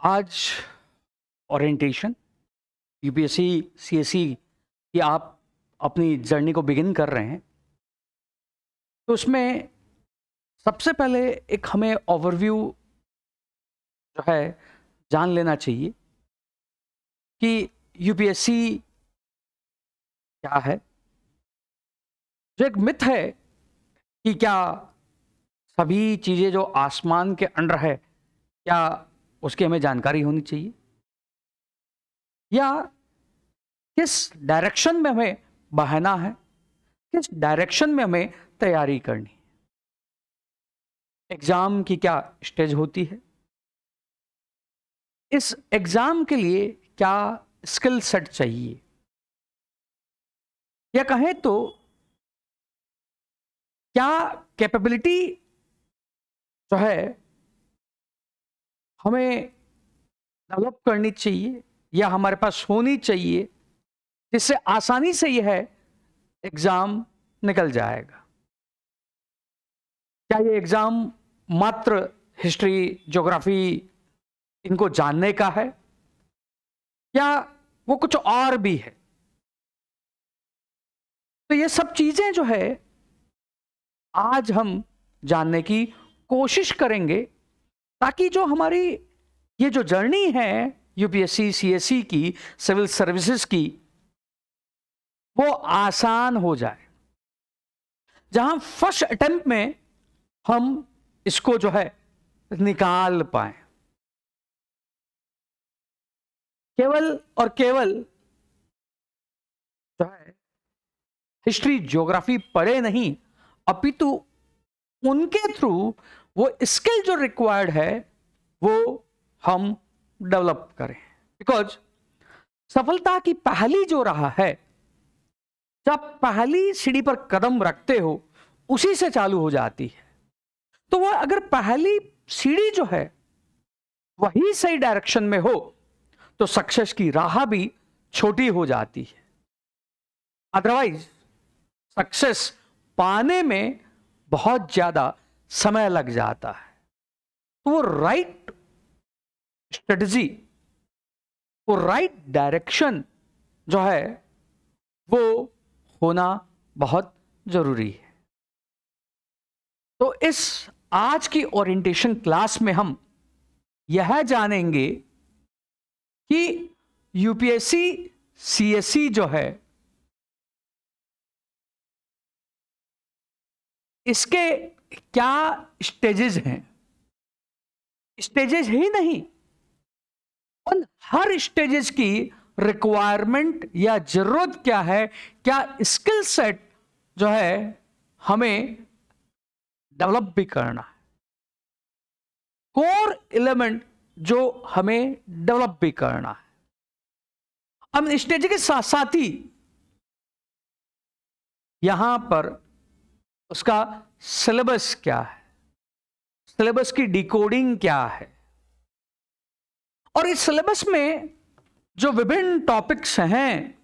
आज orientation UPSC CSC की आप अपनी जर्नी को बिगिन कर रहे हैं, तो उसमें सबसे पहले एक हमें ओवरव्यू जो है जान लेना चाहिए कि यूपीएससी क्या है। जो एक मिथ है कि क्या सभी चीज़ें जो आसमान के अंडर है, क्या उसकी हमें जानकारी होनी चाहिए, या किस डायरेक्शन में हमें बहना है, किस डायरेक्शन में हमें तैयारी करनी है, एग्जाम की क्या स्टेज होती है, इस एग्जाम के लिए क्या स्किल सेट चाहिए, या कहें तो क्या कैपेबिलिटी जो है हमें डेवलप करनी चाहिए या हमारे पास होनी चाहिए, जिससे आसानी से यह एग्जाम निकल जाएगा। क्या ये एग्जाम मात्र हिस्ट्री, ज्योग्राफी इनको जानने का है, या वो कुछ और भी है? तो ये सब चीजें जो है आज हम जानने की कोशिश करेंगे, ताकि जो हमारी ये जो जर्नी है यूपीएससी सीएससी की, सिविल सर्विसेज की, वो आसान हो जाए। जहां फर्स्ट अटेम्प्ट में हम इसको जो है निकाल पाए। केवल और केवल जो है हिस्ट्री ज्योग्राफी पढ़े नहीं, अपितु उनके थ्रू वो स्किल जो रिक्वायर्ड है वो हम डेवलप करें। बिकॉज सफलता की पहली जो राह है, जब पहली सीढ़ी पर कदम रखते हो उसी से चालू हो जाती है। तो वह अगर पहली सीढ़ी जो है वही सही डायरेक्शन में हो तो सक्सेस की राह भी छोटी हो जाती है। अदरवाइज सक्सेस पाने में बहुत ज्यादा समय लग जाता है। तो वो राइट स्ट्रेटजी, वो राइट डायरेक्शन जो है वो होना बहुत जरूरी है। तो इस आज की ओरिएंटेशन क्लास में हम यह जानेंगे कि यूपीएससी सीएससी जो है इसके क्या स्टेजेस हैं। स्टेजेस ही नहीं, उन हर स्टेजेस की रिक्वायरमेंट या जरूरत क्या है, क्या स्किल सेट जो है हमें डेवलप भी करना है, कोर एलिमेंट जो हमें डेवलप भी करना है। अब स्टेज के साथ साथ ही यहां पर उसका सिलेबस क्या है, सिलेबस की डिकोडिंग क्या है, और इस सिलेबस में जो विभिन्न टॉपिक्स हैं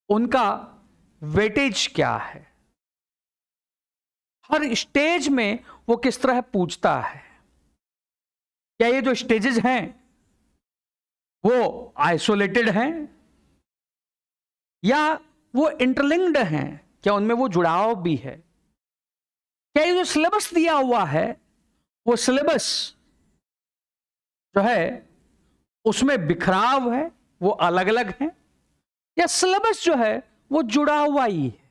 उनका वेटेज क्या है, हर स्टेज में वो किस तरह पूछता है। क्या ये जो स्टेजेस हैं वो आइसोलेटेड हैं या वो इंटरलिंक्ड हैं, क्या उनमें वो जुड़ाव भी है। क्या ये जो सिलेबस दिया हुआ है वो सिलेबस जो है उसमें बिखराव है, वो अलग अलग है, या सिलेबस जो है वो जुड़ा हुआ ही है।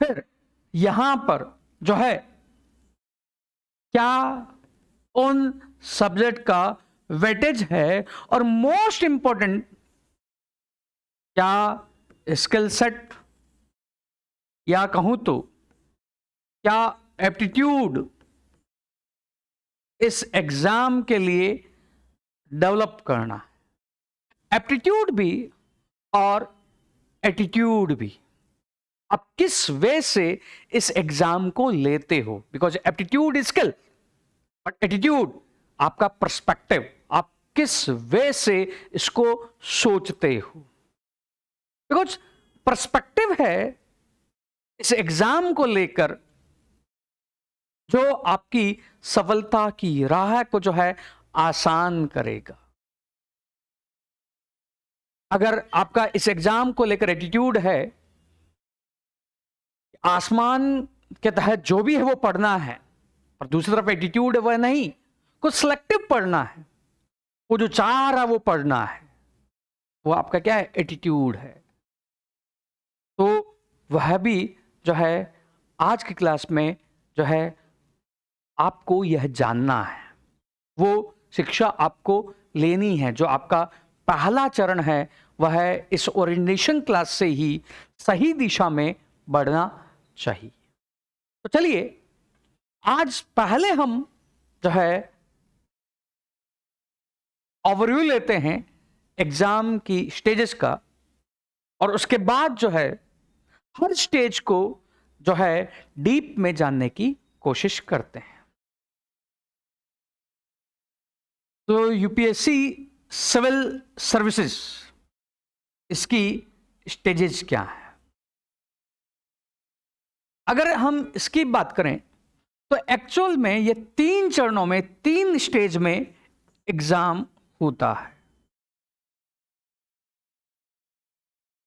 फिर यहां पर जो है क्या उन सब्जेक्ट का वेटेज है, और मोस्ट इंपॉर्टेंट क्या स्किल सेट, या कहूं तो क्या एप्टीट्यूड इस एग्जाम के लिए डेवलप करना है। एप्टीट्यूड भी और एटीट्यूड भी। आप किस वे से इस एग्जाम को लेते हो, because aptitude is skill, but attitude आपका पर्सपेक्टिव, आप किस वे से इसको सोचते हो। बिकॉज पर्सपेक्टिव है इस एग्जाम को लेकर जो आपकी सफलता की राह को जो है आसान करेगा। अगर आपका इस एग्जाम को लेकर एटीट्यूड है, आसमान के तहत जो भी है वो पढ़ना है, और दूसरी तरफ एटीट्यूड है वह नहीं, कुछ सिलेक्टिव पढ़ना है, वो जो चाह रहा वो पढ़ना है, वो आपका क्या है, एटीट्यूड है। तो वह भी जो है आज की क्लास में जो है आपको यह जानना है, वो शिक्षा आपको लेनी है। जो आपका पहला चरण है वह है इस ओरिएंटेशन क्लास से ही सही दिशा में बढ़ना चाहिए। तो चलिए आज पहले हम जो है ओवरव्यू लेते हैं एग्जाम की स्टेजेस का, और उसके बाद जो है हर स्टेज को जो है डीप में जानने की कोशिश करते हैं। तो यूपीएससी सिविल सर्विसेज, इसकी स्टेजेस क्या है? अगर हम इसकी बात करें तो एक्चुअल में ये 3 चरणों में, 3 स्टेज में एग्जाम होता है।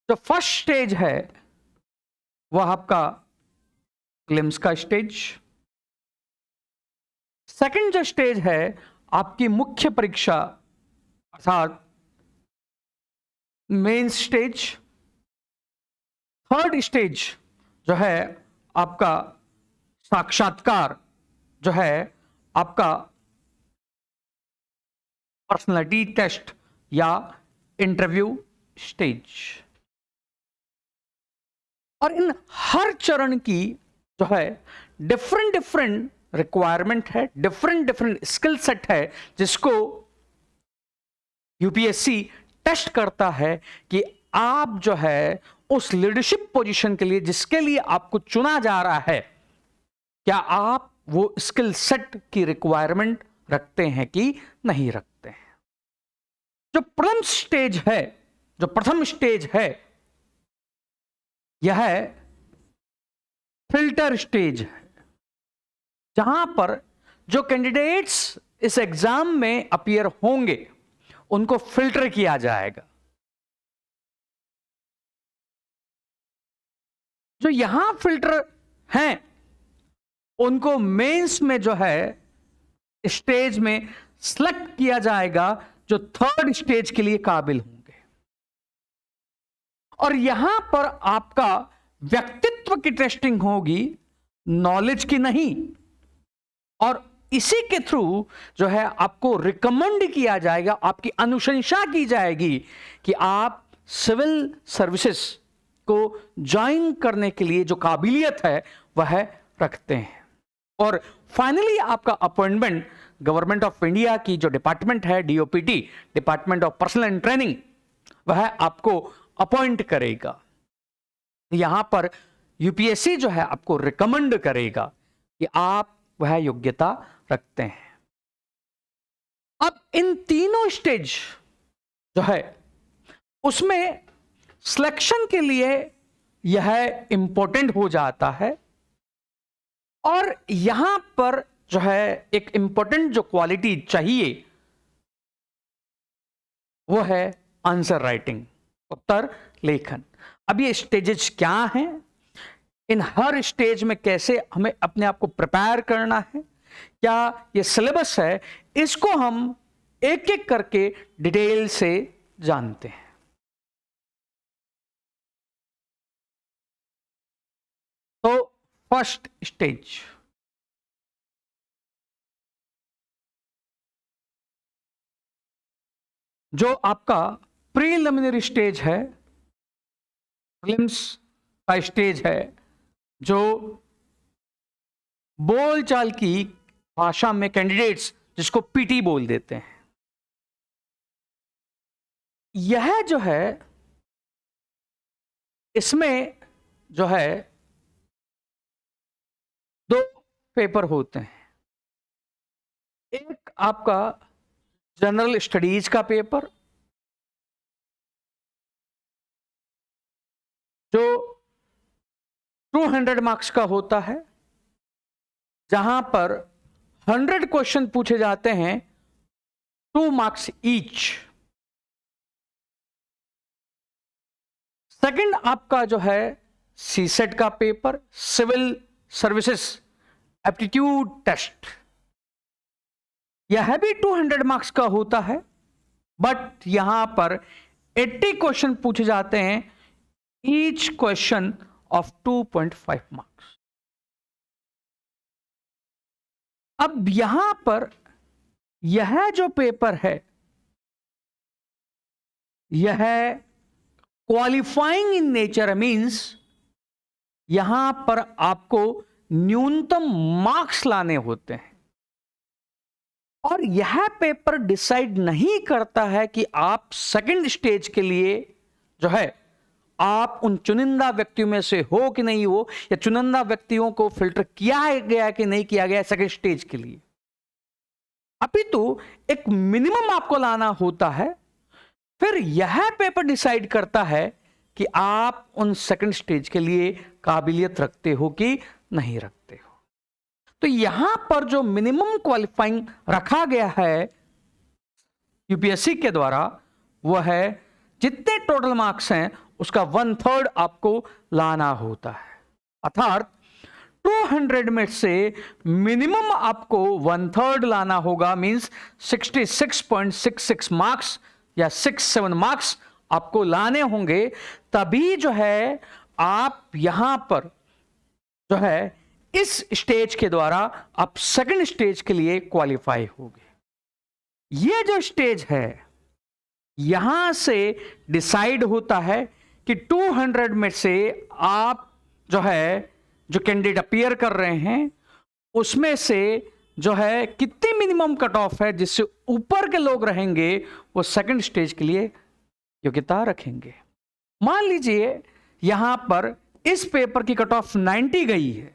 जो फर्स्ट स्टेज है वह आपका प्रीलिम्स का स्टेज। सेकंड जो स्टेज है आपकी मुख्य परीक्षा अर्थात मेन स्टेज। थर्ड स्टेज जो है आपका साक्षात्कार, जो है आपका पर्सनालिटी टेस्ट या इंटरव्यू स्टेज। और इन हर चरण की जो है डिफरेंट रिक्वायरमेंट है, डिफरेंट स्किल सेट है, जिसको यूपीएससी टेस्ट करता है कि आप जो है उस लीडरशिप पोजीशन के लिए जिसके लिए आपको चुना जा रहा है, क्या आप वो स्किल सेट की रिक्वायरमेंट रखते हैं कि नहीं रखते हैं। जो प्रीलिम्स स्टेज है, जो प्रथम स्टेज है, यह फिल्टर स्टेज है, जहां पर जो कैंडिडेट्स इस एग्जाम में अपीयर होंगे उनको फिल्टर किया जाएगा। जो यहां फिल्टर हैं उनको मेंस में जो है स्टेज में सिलेक्ट किया जाएगा, जो थर्ड स्टेज के लिए काबिल होंगे। और यहां पर आपका व्यक्तित्व की टेस्टिंग होगी, नॉलेज की नहीं। और इसी के थ्रू जो है आपको रिकमेंड किया जाएगा, आपकी अनुशंसा की जाएगी कि आप सिविल सर्विसेज को ज्वाइन करने के लिए जो काबिलियत है वह रखते हैं। और फाइनली आपका अपॉइंटमेंट गवर्नमेंट ऑफ इंडिया की जो डिपार्टमेंट है DOPT, department of personal and training, वह आपको अपॉइंट करेगा। यहां पर यूपीएससी जो है आपको रिकमेंड करेगा कि आप वह योग्यता रखते हैं। अब इन तीनों स्टेज जो है उसमें सिलेक्शन के लिए यह इंपॉर्टेंट हो जाता है। और यहां पर जो है एक इंपॉर्टेंट जो क्वालिटी चाहिए वो है आंसर राइटिंग, उत्तर लेखन। अब ये स्टेजेस क्या हैं, इन हर स्टेज में कैसे हमें अपने आप को प्रिपेयर करना है, क्या ये सिलेबस है, इसको हम एक एक करके डिटेल से जानते हैं। तो फर्स्ट स्टेज, जो आपका प्रीलिमिनरी स्टेज है, प्रीलिम्स का स्टेज है, जो बोलचाल की भाषा में कैंडिडेट्स जिसको पीटी बोल देते हैं, यह जो है इसमें जो है 2 पेपर होते हैं। एक आपका जनरल स्टडीज का पेपर, जो 200 मार्क्स का होता है, जहां पर 100 क्वेश्चन पूछे जाते हैं, 2 मार्क्स ईच। सेकंड आपका जो है सीसेट का paper, civil services aptitude test, यह भी 200 मार्क्स का होता है, बट यहां पर 80 क्वेश्चन पूछे जाते हैं, ईच क्वेश्चन ऑफ 2.5 मार्क्स। अब यहां पर यह जो पेपर है, यह क्वालिफाइंग इन नेचर, मींस यहां पर आपको न्यूनतम मार्क्स लाने होते हैं, और यह पेपर डिसाइड नहीं करता है कि आप सेकंड स्टेज के लिए जो है आप उन चुनिंदा व्यक्तियों में से हो कि नहीं हो, या चुनिंदा व्यक्तियों को फिल्टर किया गया कि नहीं किया गया सेकंड स्टेज के लिए। अपितु एक मिनिमम आपको लाना होता है, फिर यह पेपर डिसाइड करता है कि आप उन सेकंड स्टेज के लिए काबिलियत रखते हो कि नहीं रखते हो। तो यहां पर जो मिनिमम क्वालिफाइंग रखा गया है यूपीएससी के द्वारा, वह है जितने टोटल मार्क्स हैं उसका 1/3 आपको लाना होता है। अर्थात 200 में से मिनिमम आपको 1/3 लाना होगा, मींस 66.66 मार्क्स या 67 मार्क्स आपको लाने होंगे, तभी जो है आप यहां पर जो है इस स्टेज के द्वारा आप सेकंड स्टेज के लिए क्वालिफाई होगे। यह जो स्टेज है, यहां से डिसाइड होता है कि 200 में से आप जो है जो कैंडिडेट अपीयर कर रहे हैं, उसमें से जो है कितनी मिनिमम कट ऑफ है, जिससे ऊपर के लोग रहेंगे वो सेकंड स्टेज के लिए योग्यता रखेंगे। मान लीजिए यहां पर इस पेपर की कट ऑफ 90 गई है,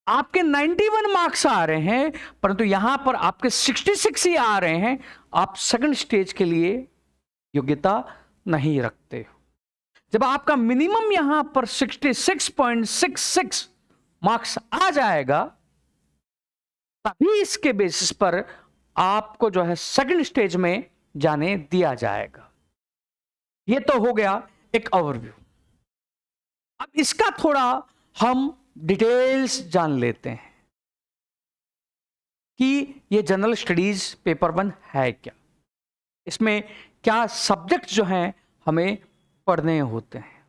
आपके 91 मार्क्स आ रहे हैं, परंतु यहां पर आपके 66 ही आ रहे हैं, आप सेकंड स्टेज के लिए योग्यता नहीं रखते हो। जब आपका मिनिमम यहां पर 66.66 मार्क्स आ जाएगा, तभी इसके बेसिस पर आपको जो है सेकंड स्टेज में जाने दिया जाएगा। यह तो हो गया एक ओवरव्यू। अब इसका थोड़ा हम डिटेल्स जान लेते हैं कि यह जनरल स्टडीज पेपर 1 है क्या, इसमें क्या सब्जेक्ट जो हैं हमें पढ़ने होते हैं,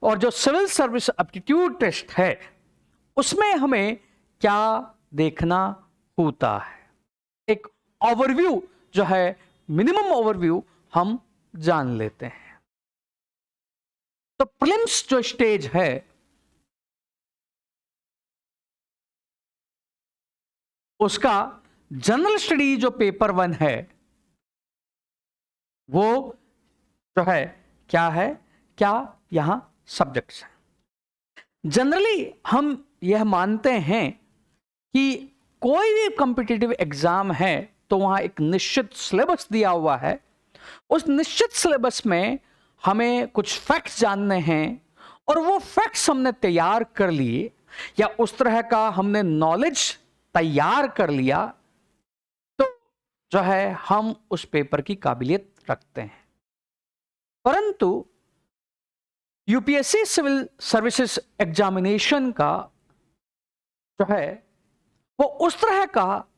और जो सिविल सर्विस एप्टीट्यूड टेस्ट है उसमें हमें क्या देखना होता है। एक ओवरव्यू जो है, मिनिमम ओवरव्यू हम जान लेते हैं। तो प्रीलिम्स जो स्टेज है, उसका जनरल स्टडी जो पेपर 1 है, वो जो है क्या है, क्या यहां सब्जेक्ट्स हैं। जनरली हम यह मानते हैं कि कोई भी कॉम्पिटिटिव एग्जाम है तो वहां एक निश्चित सिलेबस दिया हुआ है, उस निश्चित सिलेबस में हमें कुछ फैक्ट्स जानने हैं, और वो फैक्ट्स हमने तैयार कर लिए या उस तरह का हमने नॉलेज तैयार कर लिया, तो जो है हम उस पेपर की काबिलियत रखते हैं। परंतु यूपीएससी सिविल सर्विसेज एग्जामिनेशन का जो है वो उस तरह का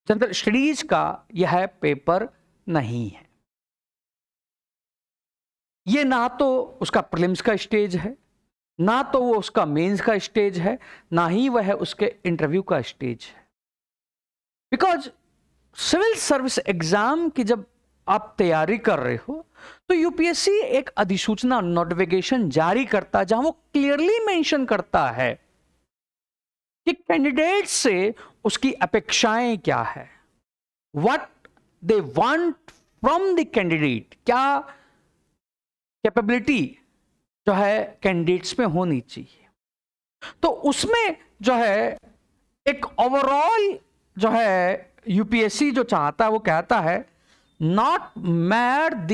जनरल स्टडीज का यह पेपर नहीं है। ये ना तो उसका प्रीलिम्स का स्टेज है, ना तो वो उसका मेंस का स्टेज है, ना ही वह उसके इंटरव्यू का स्टेज है। बिकॉज सिविल सर्विस एग्जाम की जब आप तैयारी कर रहे हो तो यूपीएससी एक अधिसूचना नोटिफिकेशन जारी करता है, जहां वो क्लियरली मेंशन करता है कि कैंडिडेट से उसकी अपेक्षाएं क्या है, what they want from the candidate, क्या कैपेबिलिटी जो है कैंडिडेट्स में होनी चाहिए। तो उसमें जो है एक ओवरऑल जो है यूपीएससी जो चाहता है, वो कहता है not mat the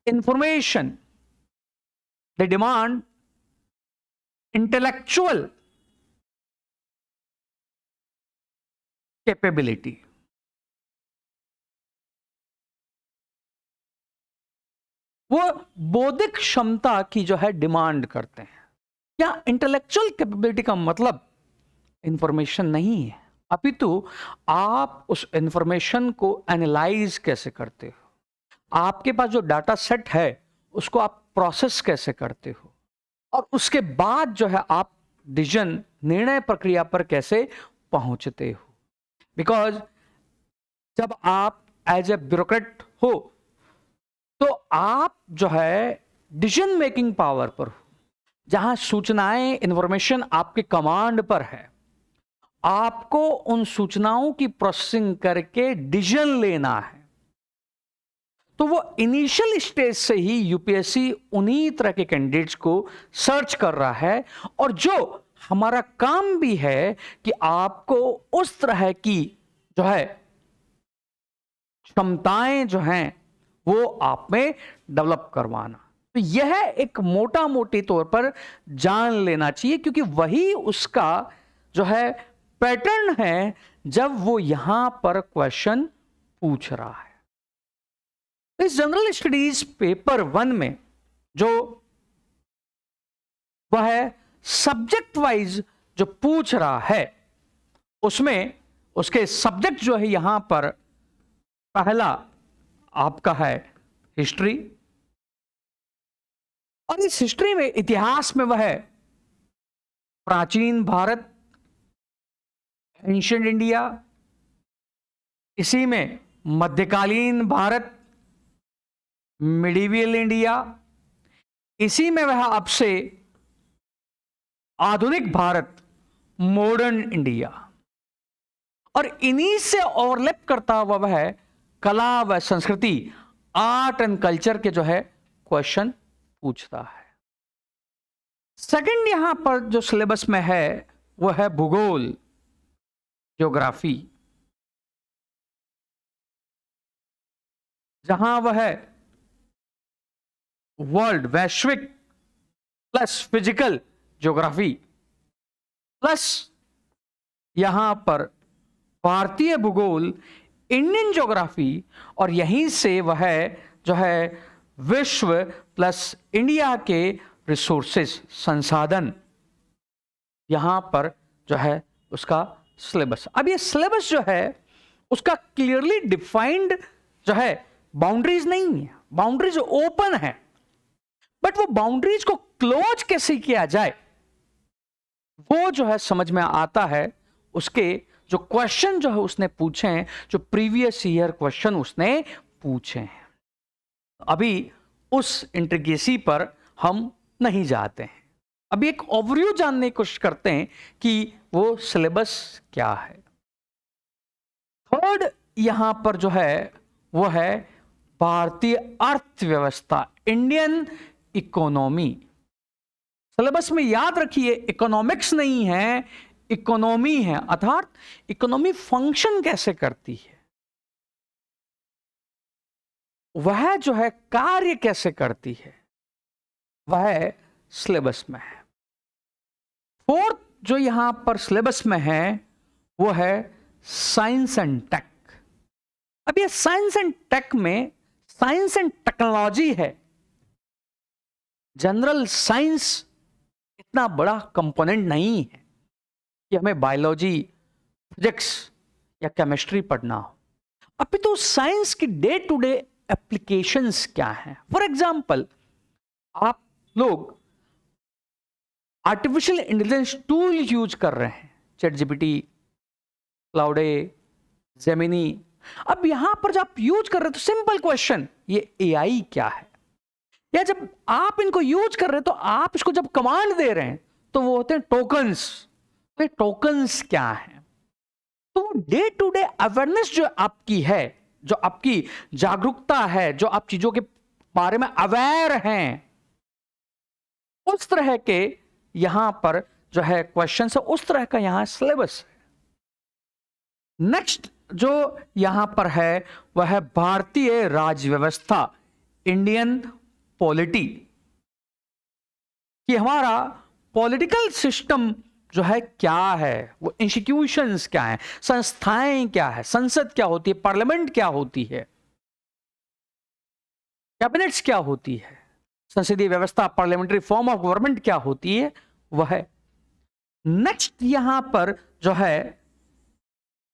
information they demand intellectual capability, वो बौद्धिक क्षमता की जो है डिमांड करते हैं। क्या इंटेलेक्चुअल कैपेबिलिटी का मतलब इंफॉर्मेशन नहीं है, अपितु आप उस इंफॉर्मेशन को एनालाइज कैसे करते हो, आपके पास जो डाटा सेट है उसको आप प्रोसेस कैसे करते हो, और उसके बाद जो है आप डिसीजन, निर्णय प्रक्रिया पर कैसे पहुंचते हो। बिकॉज जब आप एज ए ब्यूरोक्रेट हो तो आप जो है डिसीजन मेकिंग पावर पर हो, जहां सूचनाएं, इंफॉर्मेशन आपके कमांड पर है, आपको उन सूचनाओं की प्रोसेसिंग करके डिसीजन लेना है। तो वो इनिशियल स्टेज से ही यूपीएससी उन्हीं तरह के कैंडिडेट्स को सर्च कर रहा है, और जो हमारा काम भी है कि आपको उस तरह की जो है क्षमताएं जो हैं वो आप में डेवलप करवाना। तो यह एक मोटा मोटी तौर पर जान लेना चाहिए, क्योंकि वही उसका जो है पैटर्न है जब वो यहां पर क्वेश्चन पूछ रहा है। इस जनरल स्टडीज पेपर 1 में जो वह है सब्जेक्ट वाइज जो पूछ रहा है, उसमें उसके सब्जेक्ट जो है यहां पर पहला आपका है हिस्ट्री, और इस हिस्ट्री में, इतिहास में वह है प्राचीन भारत, एंशिएंट इंडिया, इसी में मध्यकालीन भारत, मिडीवियल इंडिया, इसी में वह आपसे आधुनिक भारत, मॉडर्न इंडिया, और इन्हीं से ओवरलैप करता हुआ वह है कला व संस्कृति, आर्ट एंड कल्चर के जो है क्वेश्चन पूछता है। सेकंड यहां पर जो सिलेबस में है वो है भूगोल, ज्योग्राफी, जहां वह है वर्ल्ड, वैश्विक प्लस फिजिकल ज्योग्राफी, प्लस यहां पर भारतीय भूगोल, इंडियन ज्योग्राफी, और यहीं से वह जो है विश्व प्लस इंडिया के रिसोर्सेस, संसाधन, यहां पर जो है उसका सिलेबस। अब ये सिलेबस जो है उसका क्लियरली डिफाइंड जो है बाउंड्रीज नहीं है, बाउंड्रीज ओपन है, बट वो बाउंड्रीज को क्लोज कैसे किया जाए वो जो है समझ में आता है। उसके जो क्वेश्चन जो है उसने पूछे हैं, जो प्रीवियस ईयर क्वेश्चन उसने पूछे हैं, अभी उस इंट्रिगेसी पर हम नहीं जाते हैं। अभी एक ओवरव्यू जानने की कोशिश करते हैं कि वो सिलेबस क्या है। थर्ड यहां पर जो है वो है भारतीय अर्थव्यवस्था, इंडियन इकोनॉमी। सिलेबस में याद रखिए इकोनॉमिक्स नहीं है, इकोनॉमी है, अर्थात इकोनॉमी फंक्शन कैसे करती है, वह जो है कार्य कैसे करती है, वह सिलेबस में है। फोर्थ जो यहां पर सिलेबस में है वो है साइंस एंड टेक। अब ये साइंस एंड टेक में साइंस एंड टेक्नोलॉजी है। जनरल साइंस इतना बड़ा कंपोनेंट नहीं है कि हमें बायोलॉजी, फिजिक्स या केमिस्ट्री पढ़ना हो। अभी तो साइंस की डे टू डे एप्लीकेशंस क्या हैं। फॉर एग्जांपल, आप लोग आर्टिफिशियल इंटेलिजेंस टूल यूज कर रहे हैं, चैट जीपीटी, क्लाउडे, जेमिनी। अब यहां पर जब आप यूज कर रहे हैं तो सिंपल क्वेश्चन, ये एआई क्या है, या जब आप इनको यूज कर रहे हैं तो आप इसको जब कमांड दे रहे हैं तो वो होते हैं टोकन्स। तो टोकन्स क्या है, तो डे टू डे अवेयरनेस जो आपकी है, जो आपकी जागरूकता है, जो आप चीजों के बारे में अवेयर हैं, उस तरह के यहां पर जो है क्वेश्चन है, उस तरह का यहां सिलेबस है। नेक्स्ट जो यहां पर है वह है भारतीय राज्य व्यवस्था, इंडियन पॉलिटी, कि हमारा पॉलिटिकल सिस्टम जो है क्या है, वो इंस्टीट्यूशंस क्या है, संस्थाएं क्या है, संसद क्या होती है, पार्लियामेंट क्या होती है, कैबिनेट्स क्या होती है, संसदीय व्यवस्था, पार्लियामेंट्री फॉर्म ऑफ गवर्नमेंट क्या होती है, वह है। नेक्स्ट यहां पर जो है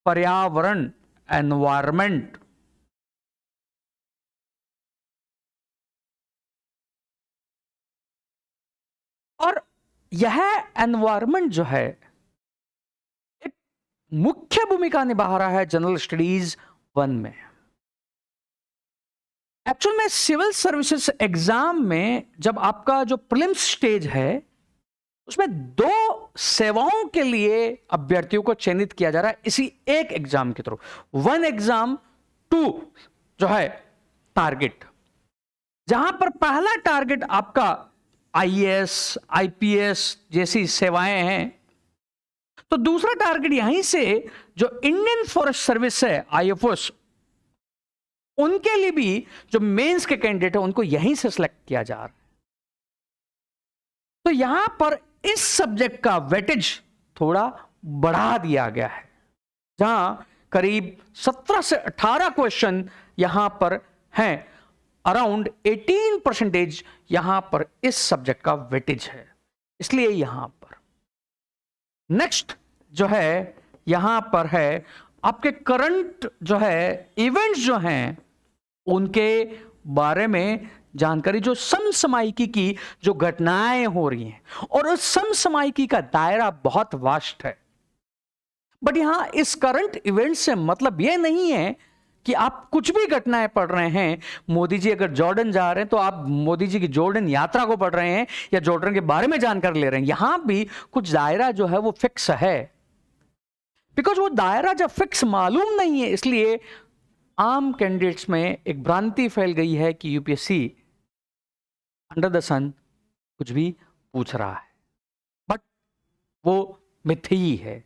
पर्यावरण, एनवायरमेंट, और यह एनवायरमेंट जो है एक मुख्य भूमिका निभा रहा है जनरल स्टडीज 1 में। एक्चुअल में सिविल सर्विसेज एग्जाम में जब आपका जो प्रीलिम्स स्टेज है उसमें 2 सेवाओं के लिए अभ्यर्थियों को चयनित किया जा रहा है इसी एक एग्जाम के थ्रू। 1 एग्जाम, 2 जो है टारगेट, जहां पर पहला टारगेट आपका आईएएस, आईपीएस जैसी सेवाएं हैं, तो दूसरा टारगेट यहीं से जो इंडियन फॉरेस्ट सर्विस है, आईएफओएस, उनके लिए भी जो मेंस के कैंडिडेट है उनको यहीं से सिलेक्ट किया जा रहा है। तो यहां पर इस सब्जेक्ट का वेटेज थोड़ा बढ़ा दिया गया है, जहां करीब 17 से 18 क्वेश्चन यहां पर हैं, अराउंड 18% यहां पर इस सब्जेक्ट का वेटेज है, इसलिए यहां पर। नेक्स्ट जो है यहां पर है आपके करंट जो है इवेंट्स जो हैं उनके बारे में जानकारी, जो समसामयिकी की जो घटनाएं हो रही हैं, और उस समसामयिकी का दायरा बहुत वास्ट है। बट यहां इस करंट इवेंट से मतलब यह नहीं है कि आप कुछ भी घटनाएं पढ़ रहे हैं। मोदी जी अगर जॉर्डन जा रहे हैं तो आप मोदी जी की जॉर्डन यात्रा को पढ़ रहे हैं या जॉर्डन के बारे में जानकारी ले रहे हैं। यहां भी कुछ दायरा जो है वो फिक्स है, बिकॉज वो दायरा जब फिक्स मालूम नहीं है, इसलिए आम कैंडिडेट्स में एक भ्रांति फैल गई है कि यूपीएससी अंडर द सन कुछ भी पूछ रहा है, बट वो मिथ्यी है,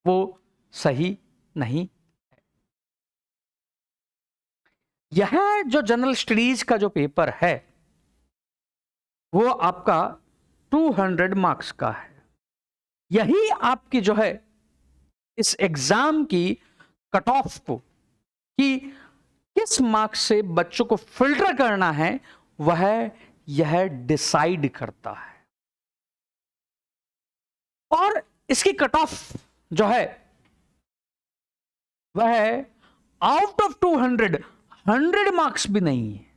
वो सही नहीं है। यह जो जनरल स्टडीज का जो पेपर है वो आपका 200 मार्क्स का है। यही आपकी जो है इस एग्जाम की कट ऑफ को, कि किस मार्क्स से बच्चों को फिल्टर करना है, वह यह डिसाइड करता है। और इसकी कट ऑफ जो है वह आउट ऑफ 200 100 मार्क्स भी नहीं है।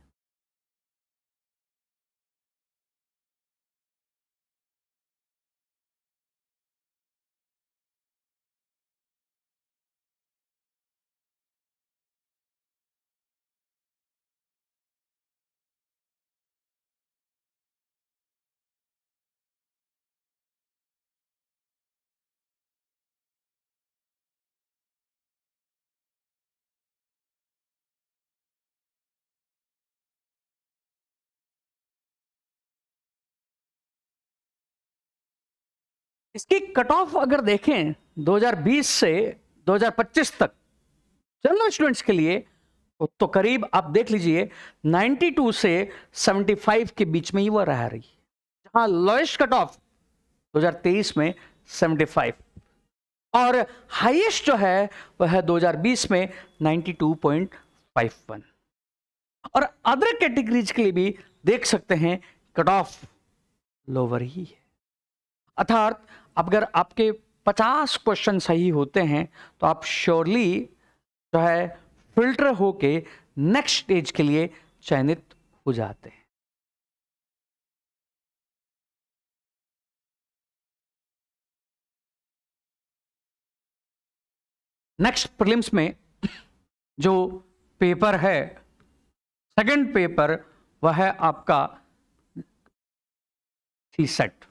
इसकी कट ऑफ अगर देखें 2020 से 2025 तक जनरल स्टूडेंट्स के लिए, तो करीब आप देख लीजिए 92 से 75 के बीच में ही वह रह रही है, जहां लोएस्ट कट ऑफ 2023 में 75 और हाईएस्ट जो है वह 2020 में 92.51। और अदर कैटेगरीज के लिए भी देख सकते हैं कट ऑफ लोअर ही है। अर्थात अगर आपके 50 क्वेश्चन सही होते हैं तो आप श्योरली जो है फिल्टर होके नेक्स्ट स्टेज के लिए चयनित हो जाते हैं। नेक्स्ट प्रीलिम्स में जो पेपर है, सेकंड पेपर, वह है आपका CSAT,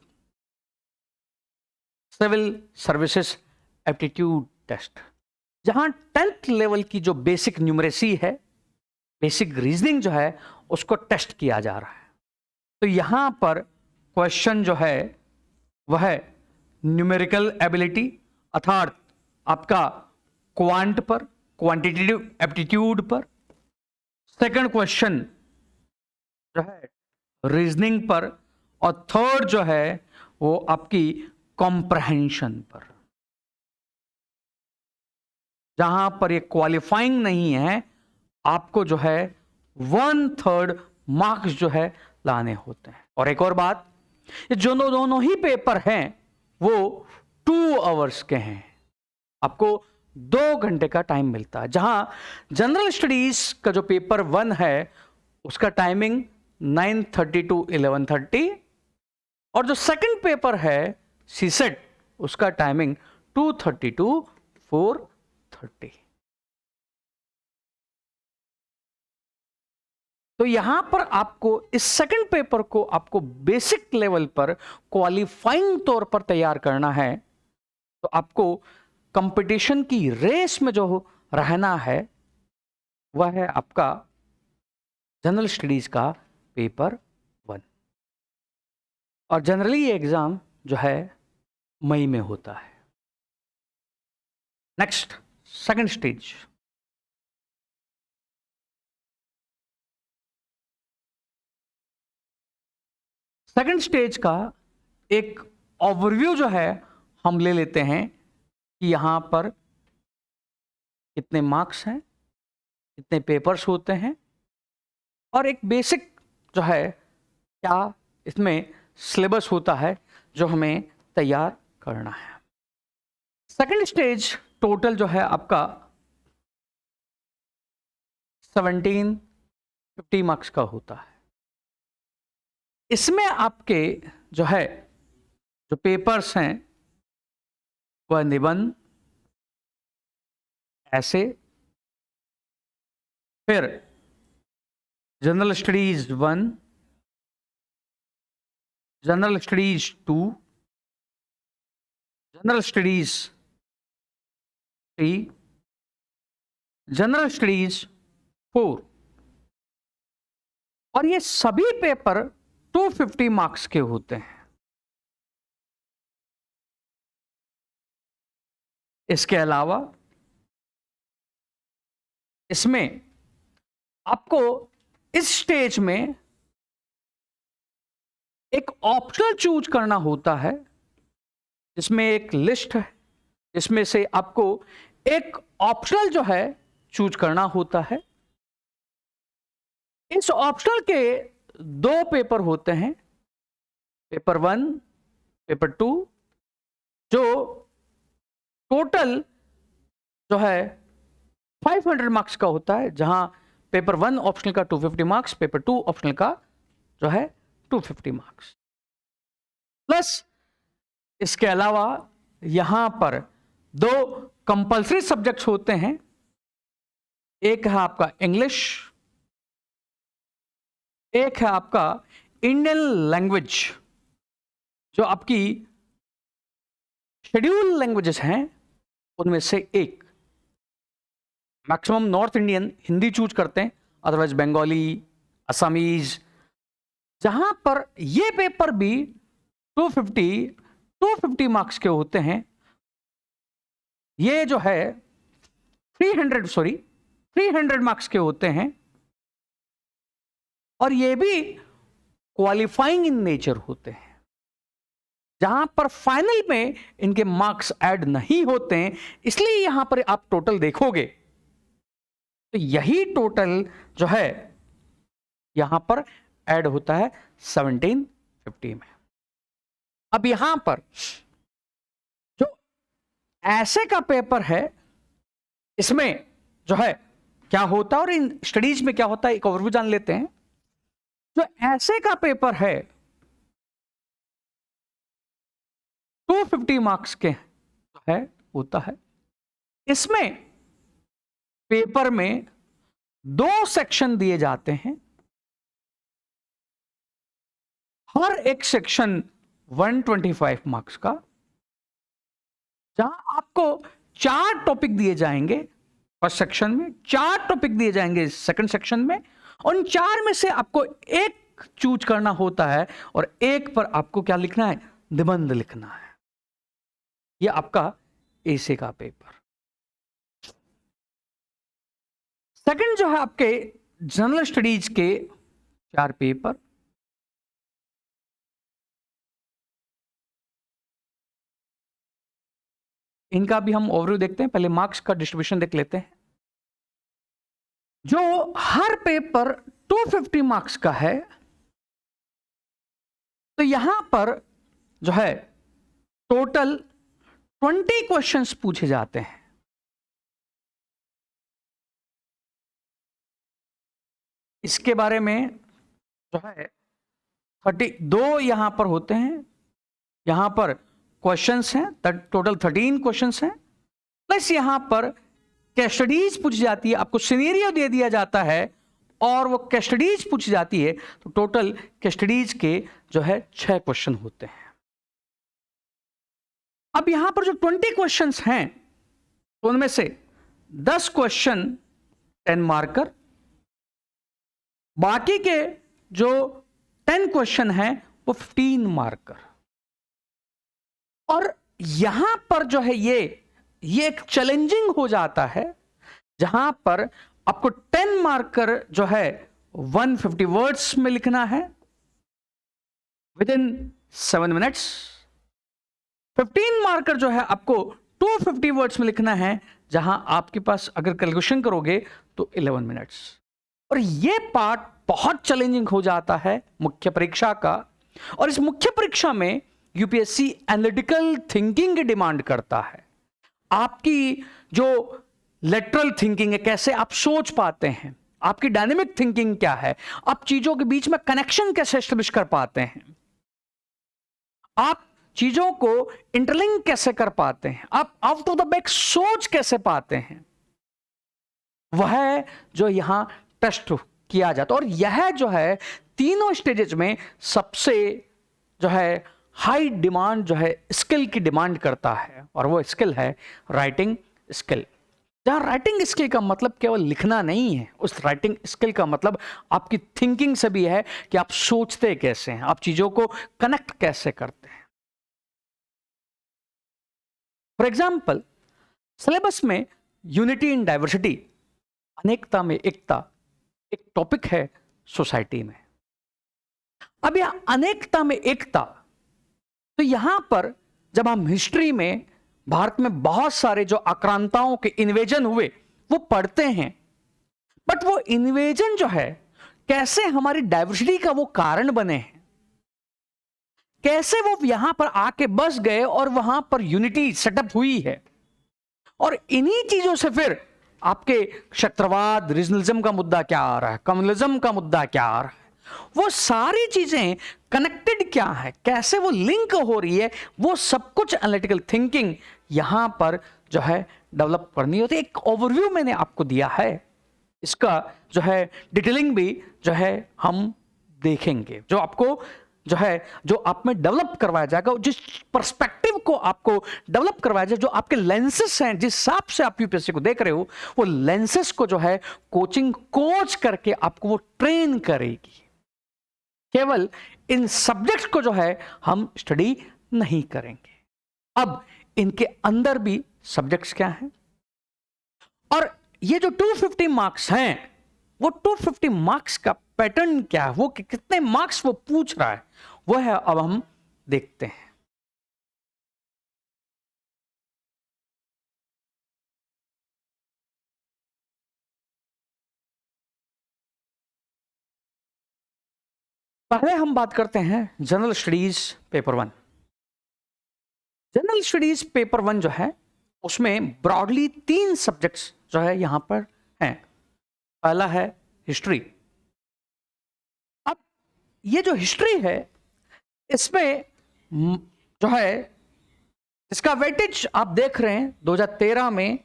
civil services aptitude test, जहां 10th लेवल की जो बेसिक न्यूमरेसी है, बेसिक रीजनिंग जो है, उसको टेस्ट किया जा रहा है। तो यहां पर क्वेश्चन जो है वह है न्यूमेरिकल एबिलिटी, अर्थात आपका क्वांट पर, क्वांटिटेटिव एप्टीट्यूड पर। सेकंड क्वेश्चन जो है रीजनिंग पर, और थर्ड जो है वो आपकी कॉम्प्रहेंशन पर। जहां पर ये क्वालिफाइंग नहीं है, आपको जो है 1/3 मार्क्स जो है लाने होते हैं। और एक और बात, ये जो दोनों ही पेपर हैं वो 2 आवर्स के हैं, आपको 2 घंटे का टाइम मिलता है। जहां जनरल स्टडीज का जो पेपर 1 है उसका टाइमिंग 9:30 टू 11:30, और जो सेकंड पेपर है सीसेट उसका टाइमिंग 2:30 टू 4:30। तो यहां पर आपको इस सेकंड पेपर को आपको बेसिक लेवल पर क्वालिफाइंग तौर पर तैयार करना है। तो आपको कंपटीशन की रेस में जो रहना है वह है आपका जनरल स्टडीज का पेपर 1। और जनरली ये एग्जाम जो है मई में होता है। Next, second stage. Second stage का एक ओवरव्यू जो है हम ले लेते हैं कि यहां पर कितने मार्क्स हैं, कितने पेपर्स होते हैं, और एक बेसिक जो है क्या इसमें सिलेबस होता है जो हमें तैयार करना है। सेकंड स्टेज टोटल जो है आपका 1750 मार्क्स का होता है। इसमें आपके जो है जो पेपर्स हैं वह निबंध, ऐसे, फिर general studies 1, general studies 2, general studies 3, general studies 4। और ये सभी पेपर 250 मार्क्स के होते हैं। इसके अलावा इसमें आपको इस स्टेज में एक ऑप्शनल चूज करना होता है, जिसमें एक लिस्ट है, इसमें से आपको एक ऑप्शनल जो है चूज करना होता है। इस ऑप्शनल के 2 पेपर होते हैं, पेपर 1, पेपर 2, जो टोटल जो है 500 मार्क्स का होता है। जहां पेपर 1 ऑप्शनल का 250 मार्क्स, पेपर 2 ऑप्शनल का जो है 250 मार्क्स, प्लस इसके अलावा यहां पर 2 कंपल्सरी सब्जेक्ट्स होते हैं। एक है आपका इंग्लिश, एक है आपका इंडियन लैंग्वेज। जो आपकी शेड्यूल लैंग्वेजेस हैं उनमें से एक। Maximum north Indian Hindi choose करते हैं, अदरवाइज बंगाली, असमीज। जहां पर ये पेपर भी 250 मार्क्स के होते हैं। ये जो है 300 मार्क्स के होते हैं, और ये भी क्वालिफाइंग इन नेचर होते हैं। जहां पर फाइनल में इनके मार्क्स ऐड नहीं होते हैं, इसलिए यहां पर आप टोटल देखोगे तो यही टोटल जो है यहां पर ऐड होता है 1750 में। अब यहां पर जो ऐसे का पेपर है, इसमें जो है क्या होता है और इन स्टडीज में क्या होता है एक ओवरव्यू जान लेते हैं। जो ऐसे का पेपर है 250 मार्क्स के है होता है। इसमें पेपर में 2 सेक्शन दिए जाते हैं। हर एक सेक्शन 125 मार्क्स का, जहां आपको 4 टॉपिक दिए जाएंगे फर्स्ट सेक्शन में, 4 टॉपिक दिए जाएंगे सेकंड सेक्शन में। उन 4 में से आपको एक चूज करना होता है, और एक पर आपको क्या लिखना है, निबंध लिखना है। यह आपका ऐसे का पेपर। सेकंड जो है आपके जनरल स्टडीज के 4 पेपर। इनका भी हम ओवरव्यू देखते हैं। पहले मार्क्स का डिस्ट्रीब्यूशन देख लेते हैं। जो हर पेपर 250 मार्क्स का है, तो यहां पर जो है टोटल 20 क्वेश्चंस पूछे जाते हैं। इसके बारे में जो है 32 यहां पर होते हैं, यहां पर क्वेश्चंस हैं, टोटल 13 क्वेश्चंस हैं, प्लस यहां पर केस पूछी जाती है। आपको सिनेरियो दे दिया जाता है और वो केस पूछी जाती है, तो टोटल केस के जो है 6 क्वेश्चन होते हैं। अब यहां पर जो 20 क्वेश्चंस हैं, तो उनमें से 10 क्वेश्चन 10 मार्कर, बाकी के जो 10 क्वेश्चन हैं वो 15 मार्कर। और यहां पर जो है ये एक चैलेंजिंग हो जाता है, जहां पर आपको 10 मार्कर जो है 150 वर्ड्स में लिखना है विद इन 7 मिनट्स। 15 मार्कर जो है आपको 250 वर्ड्स में लिखना है, जहां आपके पास अगर कैलकुलेशन करोगे तो 11 मिनट्स। और ये पार्ट बहुत चैलेंजिंग हो जाता है मुख्य परीक्षा का। और इस मुख्य परीक्षा में यूपीएससी एनालिटिकल थिंकिंग की डिमांड करता है। आपकी जो लेटरल थिंकिंग है, कैसे आप सोच पाते हैं, आपकी डायनेमिक थिंकिंग क्या है, आप चीजों के बीच में कनेक्शन कैसे एस्टेब्लिश कर पाते हैं, आप चीजों को इंटरलिंक कैसे कर पाते हैं, आप आउट ऑफ द बॉक्स सोच कैसे पाते हैं, वह जो यहां टेस्ट किया जाता है। और यह जो है तीनों स्टेजेस में सबसे जो है हाई डिमांड जो है स्किल की डिमांड करता है, और वो स्किल है राइटिंग स्किल। जहां राइटिंग स्किल का मतलब केवल लिखना नहीं है, उस राइटिंग स्किल का मतलब आपकी थिंकिंग से भी है कि आप सोचते कैसे हैं, आप चीजों को कनेक्ट कैसे करते हैं। फॉर एग्जाम्पल, सिलेबस में यूनिटी इन डाइवर्सिटी, अनेकता में एकता, एक टॉपिक है सोसाइटी में। अब यह अनेकता में एकता, तो यहां पर जब हम हिस्ट्री में भारत में बहुत सारे जो आक्रांताओं के इन्वेजन हुए वो पढ़ते हैं, बट वो इन्वेजन जो है कैसे हमारी डाइवर्सिटी का वो कारण बने हैं, कैसे वो यहां पर आके बस गए और वहां पर यूनिटी सेटअप हुई है। और इन्हीं चीजों से फिर आपके क्षत्रवाद, रीजनलिज्म का मुद्दा क्या आ रहा है, कम्युनलिज्म का मुद्दा क्या आ रहा है, वो सारी चीजें कनेक्टेड क्या है, कैसे वो लिंक हो रही है, वो सब कुछ एनालिटिकल थिंकिंग यहां पर जो है डेवलप करनी होती है। एक ओवरव्यू मैंने आपको दिया है, इसका जो है डिटेलिंग भी जो है हम देखेंगे, जो आपको जो है जो आप में डेवलप करवाया जाएगा, जिस पर्सपेक्टिव को आपको डेवलप करवाया जाए, जो आपके लेंसेस हैं, जिस हिसाब से आप यूपीएससी को देख रहे हो, वो लेंसेस को जो है कोचिंग कोच करके आपको वो ट्रेन करेगी। केवल इन सब्जेक्ट्स को जो है हम स्टडी नहीं करेंगे। अब इनके अंदर भी सब्जेक्ट्स क्या हैं, और ये जो 250 मार्क्स हैं, वो 250 मार्क्स का पैटर्न क्या है, वो कितने मार्क्स वो पूछ रहा है, वो है अब हम देखते हैं। पहले हम बात करते हैं general studies paper 1। General studies paper 1 जो है उसमें ब्रॉडली 3 सब्जेक्ट्स जो है यहां पर हैं। पहला है हिस्ट्री। अब ये जो हिस्ट्री है, इसमें जो है इसका वेटेज आप देख रहे हैं, 2013 में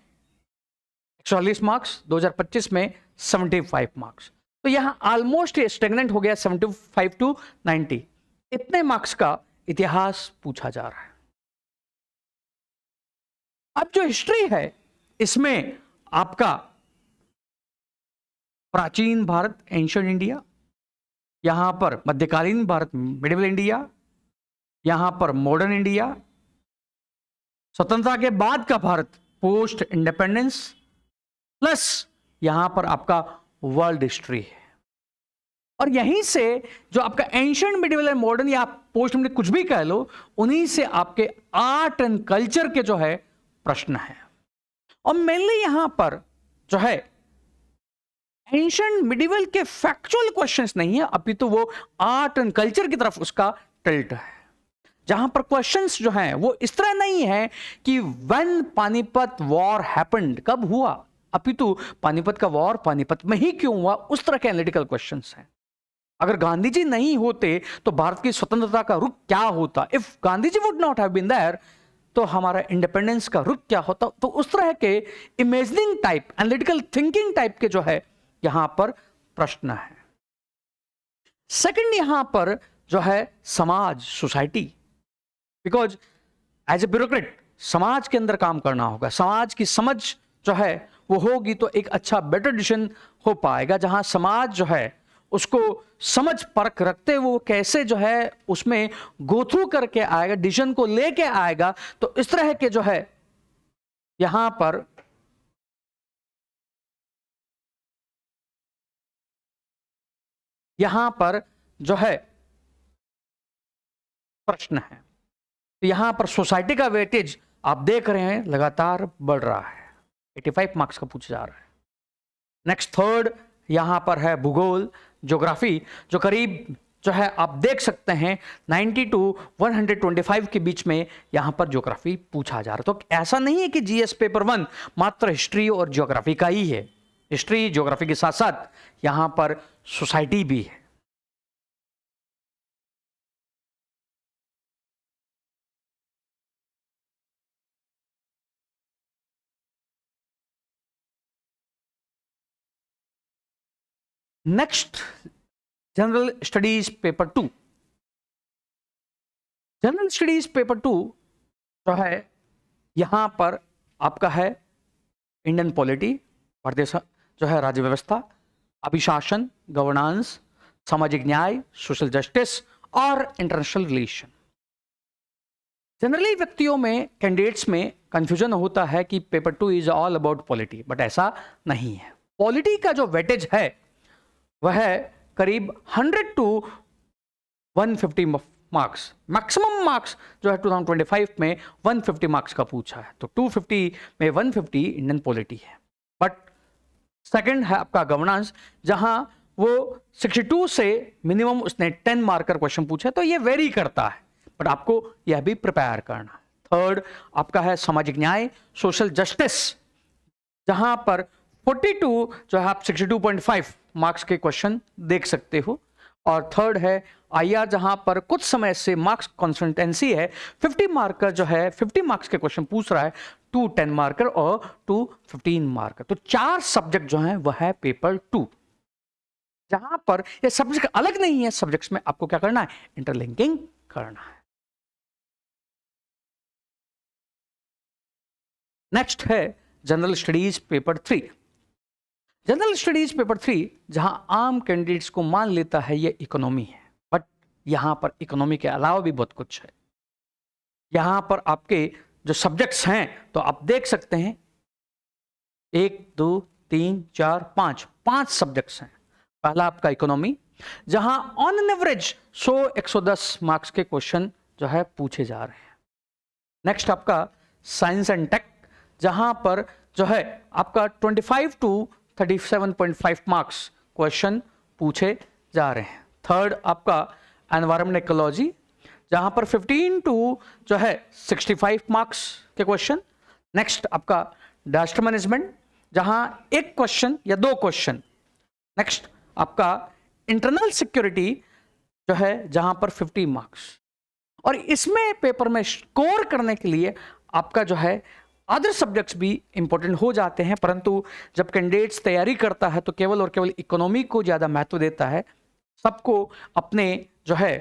140 मार्क्स, 2025 में 75 मार्क्स। तो यहां ऑलमोस्ट स्टेगनेंट हो गया, 75 टू 90, इतने मार्क्स का इतिहास पूछा जा रहा है। अब जो हिस्ट्री है, इसमें आपका प्राचीन भारत, एंशिएंट इंडिया, यहां पर मध्यकालीन भारत, मिडिवल इंडिया, यहां पर मॉडर्न इंडिया, स्वतंत्रता के बाद का भारत, पोस्ट इंडिपेंडेंस, प्लस यहां पर आपका वर्ल्ड हिस्ट्री है। और यहीं से जो आपका एंशिएंट, मिडिवल एंड मॉडर्न, या आप पोस्ट में कुछ भी कह लो, उन्हीं से आपके आर्ट एंड कल्चर के जो है प्रश्न है। और मेनली यहां पर जो है एंशिएंट मिडिवल के फैक्चुअल क्वेश्चंस नहीं है, अपितु वो आर्ट एंड कल्चर की तरफ उसका टिल्ट है, जहां पर क्वेश्चंस जो हैं वो इस तरह नहीं है कि व्हेन पानीपत वॉर हैपेंड, कब हुआ, अपितु पानीपत का वॉर पानीपत में ही क्यों हुआ, उस तरह के एनालिटिकल क्वेश्चंस हैं। अगर गांधी जी नहीं होते तो भारत की स्वतंत्रता का रुख क्या होता, if Gandhi ji would not have been there तो हमारा इंडिपेंडेंस का रुख क्या होता। तो उस तरह के imagining type, analytical thinking type के जो है यहां पर प्रश्न है। सेकंड यहां पर जो है समाज, society, because as a bureaucrat समाज के अंदर काम करना होगा, समाज की समझ जो है वो होगी तो एक अच्छा बेटर डिसीजन हो पाएगा, जहां समाज जो है उसको समझ परख रखते वो कैसे जो है उसमें गो थ्रू करके आएगा, डिसीजन को लेके आएगा। तो इस तरह के जो है यहां पर जो है प्रश्न है। तो यहां पर सोसाइटी का वेटेज आप देख रहे हैं लगातार बढ़ रहा है, 85 मार्क्स का पूछा जा रहा है। नेक्स्ट थर्ड यहां पर है भूगोल, ज्योग्राफी, जो करीब जो है आप देख सकते हैं 90 टू 125 के बीच में यहां पर ज्योग्राफी पूछा जा रहा है। तो ऐसा नहीं है कि जीएस पेपर 1 मात्र हिस्ट्री और ज्योग्राफी का ही है, हिस्ट्री ज्योग्राफी के साथ साथ यहां पर सोसाइटी भी है। Next general studies paper 2। General studies paper 2 जो है यहां पर आपका है इंडियन पॉलिटी, भारतीय जो है राज्य व्यवस्था, अभिशासन, गवर्नेंस, सामाजिक न्याय, सोशल जस्टिस और इंटरनेशनल रिलेशन। जनरली व्यक्तियों में, कैंडिडेट्स में कंफ्यूजन होता है कि paper 2 is all about polity, but ऐसा नहीं है। पॉलिटी का जो वेटेज है वह है करीब 100 टू 150 मार्क्स, मैक्सिमम मार्क्स जो है 2025 में 150 मार्क्स का पूछा है। तो 250 में 150 इंडियन पॉलिटी है। बट सेकंड है आपका गवर्नेंस, जहां वो 62 से मिनिमम उसने 10 मार्कर क्वेश्चन पूछे, तो ये वेरी करता है, बट आपको यह भी प्रिपेयर करना है। थर्ड आपका है सामाजिक न्याय, सोशल जस्टिस, जहां पर 42 जो है आप 62.5 मार्क्स के क्वेश्चन देख सकते हो। और थर्ड है आईआर, जहां पर कुछ समय से मार्क्स कॉन्सिस्टेंसी है, 50 मार्कर जो है 50 मार्क्स के क्वेश्चन पूछ रहा है, 2 10 मार्कर और 2 15 मार्कर। तो 4 सब्जेक्ट जो है वह है पेपर 2, जहां पर ये सब्जेक्ट अलग नहीं है, सब्जेक्ट्स में आपको क्या करना है, इंटरलिंकिंग करना है। नेक्स्ट है general studies paper 3। General studies paper 3 जहां आम कैंडिडेट्स को मान लेता है ये इकोनॉमी है, बट यहां पर इकोनॉमी के अलावा भी बहुत कुछ है। यहां पर आपके जो सब्जेक्ट्स हैं तो आप देख सकते हैं 1 2 3 4 5 सब्जेक्ट्स हैं। पहला आपका इकोनॉमी, जहां ऑन एन एवरेज 100-110 मार्क्स के क्वेश्चन जो है पूछे जा रहे हैं। नेक्स्ट आपका साइंस एंड टेक, जहां पर जो है आपका 25 टू 37.5 मार्क्स क्वेश्चन पूछे जा रहे हैं। थर्ड आपका एनवायरमेंट इकोलॉजी, जहां पर 15 टू जो है 65 मार्क्स के क्वेश्चन। नेक्स्ट आपका डिजास्टर मैनेजमेंट, जहां एक क्वेश्चन या 2 क्वेश्चन। नेक्स्ट आपका इंटरनल सिक्योरिटी जो है जहां पर 50 मार्क्स। और इसमें पेपर में स्कोर करने के लिए आपका जो है अदर सब्जेक्ट्स भी इंपॉर्टेंट हो जाते हैं, परंतु जब कैंडिडेट्स तैयारी करता है तो केवल और केवल इकोनॉमी को ज्यादा महत्व देता है, सबको अपने जो है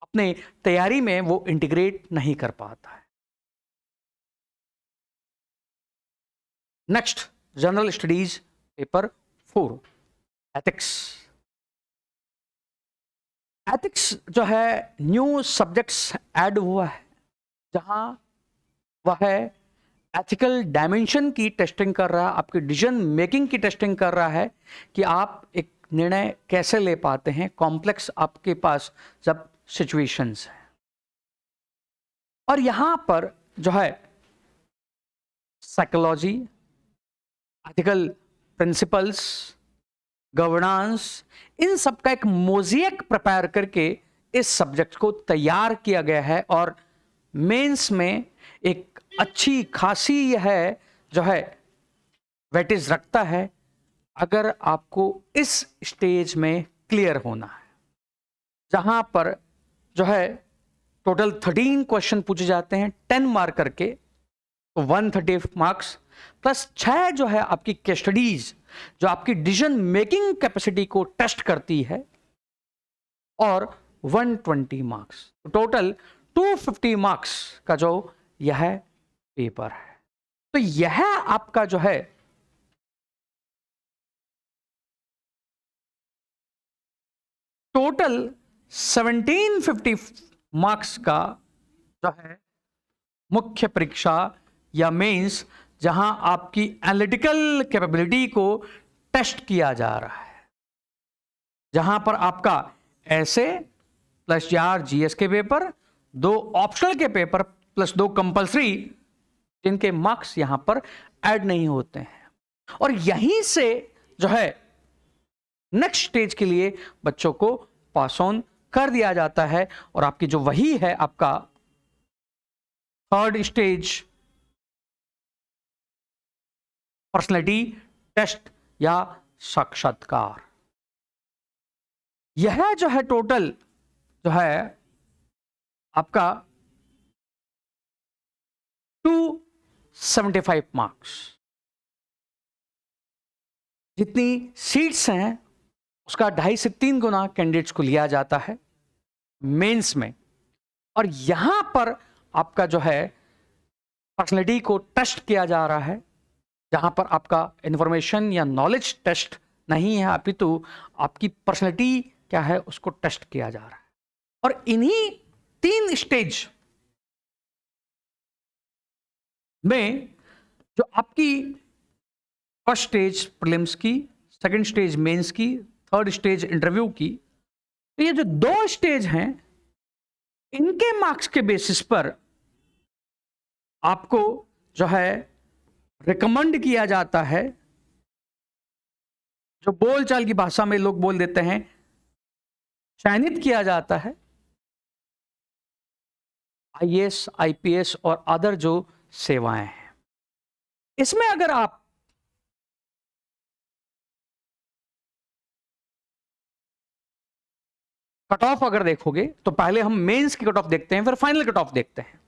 अपने तैयारी में वो इंटीग्रेट नहीं कर पाता है। Next general studies paper 4, ethics. Ethics जो है न्यू सब्जेक्ट्स ऐड हुआ है, जहां वह है एथिकल डायमेंशन की टेस्टिंग कर रहा है, आपकी डिसीजन मेकिंग की टेस्टिंग कर रहा है कि आप एक निर्णय कैसे ले पाते हैं कॉम्प्लेक्स आपके पास जब सिचुएशंस है। और यहां पर जो है साइकोलॉजी, एथिकल प्रिंसिपल्स, गवर्नेंस, इन सब का एक मोज़ेक प्रिपेयर करके इस सब्जेक्ट को तैयार किया गया है और मेंस में एक अच्छी खासी यह जो है वेटेज रखता है अगर आपको इस स्टेज में क्लियर होना है, जहां पर जो है टोटल 13 क्वेश्चन पूछे जाते हैं 10 मार्क करके, तो 130 मार्क्स प्लस 6 जो है आपकी केस स्टडीज जो आपकी डिसीजन मेकिंग कैपेसिटी को टेस्ट करती है और 120 मार्क्स, टोटल 250 मार्क्स का जो यह पेपर है। तो यह आपका जो है टोटल 1750 मार्क्स का जो है मुख्य परीक्षा या मेंस, जहां आपकी एनालिटिकल कैपेबिलिटी को टेस्ट किया जा रहा है, जहां पर आपका ऐसे प्लस 4 जीएस के पेपर, 2 ऑप्शनल के पेपर प्लस 2 कंपल्सरी, जिनके मार्क्स यहां पर ऐड नहीं होते हैं, और यहीं से जो है नेक्स्ट स्टेज के लिए बच्चों को पास ऑन कर दिया जाता है। और आपकी जो वही है आपका थर्ड स्टेज पर्सनैलिटी टेस्ट या साक्षात्कार, यह जो है टोटल जो है आपका 275 मार्क्स, जितनी सीट्स हैं उसका 2.5 से 3 गुना कैंडिडेट्स को लिया जाता है मेंस में। और यहां पर आपका जो है पर्सनैलिटी को टेस्ट किया जा रहा है, जहां पर आपका इंफॉर्मेशन या नॉलेज टेस्ट नहीं है, अपितु आपकी पर्सनैलिटी क्या है उसको टेस्ट किया जा रहा है। और इन्हीं 3 स्टेज में जो आपकी फर्स्ट स्टेज प्रीलिम्स की, सेकंड स्टेज मेंस की, थर्ड स्टेज इंटरव्यू की, तो ये जो 2 स्टेज हैं इनके मार्क्स के बेसिस पर आपको जो है रिकमेंड किया जाता है, जो बोलचाल की भाषा में लोग बोल देते हैं चयनित किया जाता है आईएएस, आईपीएस और अदर जो सेवाएं हैं। इसमें अगर आप कट ऑफ अगर देखोगे तो पहले हम मेंस की कट ऑफ देखते हैं, फिर फाइनल कट ऑफ देखते हैं।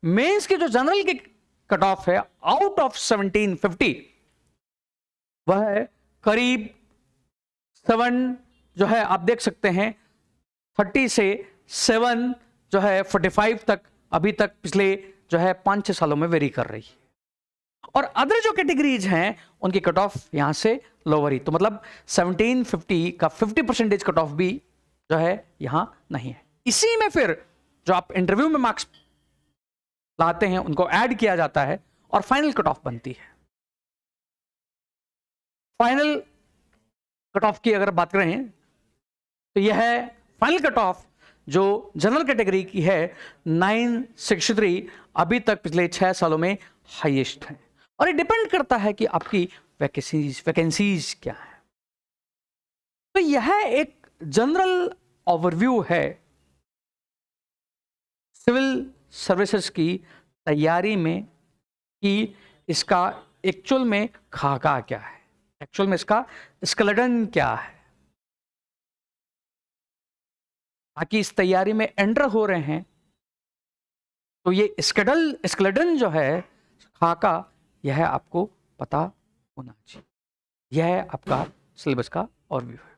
मेंस की जो जनरल की कट ऑफ है आउट ऑफ 1750, वह है करीब 7 जो है आप देख सकते हैं 30 से 7 जो है 45 तक अभी तक पिछले जो है 5-6 सालों में वेरी कर रही है। और अदर जो कैटेगरीज हैं उनकी कट ऑफ यहां से लोअर ही, तो मतलब 1750 का 50% कट ऑफ भी जो है यहां नहीं है। इसी में फिर जो आप इंटरव्यू में मार्क्स लाते हैं उनको ऐड किया जाता है और फाइनल कट ऑफ बनती है। फाइनल कट ऑफ की अगर बात करें तो यह है फाइनल कट ऑफ जो जनरल कैटेगरी की है 963, अभी तक पिछले 6 सालों में हाईएस्ट है। और ये डिपेंड करता है कि आपकी वैकेंसीज क्या है। तो यह एक जनरल ओवरव्यू है सिविल सर्विसेज की तैयारी में कि इसका एक्चुअल में खाका क्या है, एक्चुअल में इसका स्केलेटन क्या है। ताकि इस तैयारी में एंटर हो रहे हैं तो ये स्केलेटन जो है खाका, यह आपको पता होना चाहिए। यह आपका सिलेबस का ओवरव्यू है।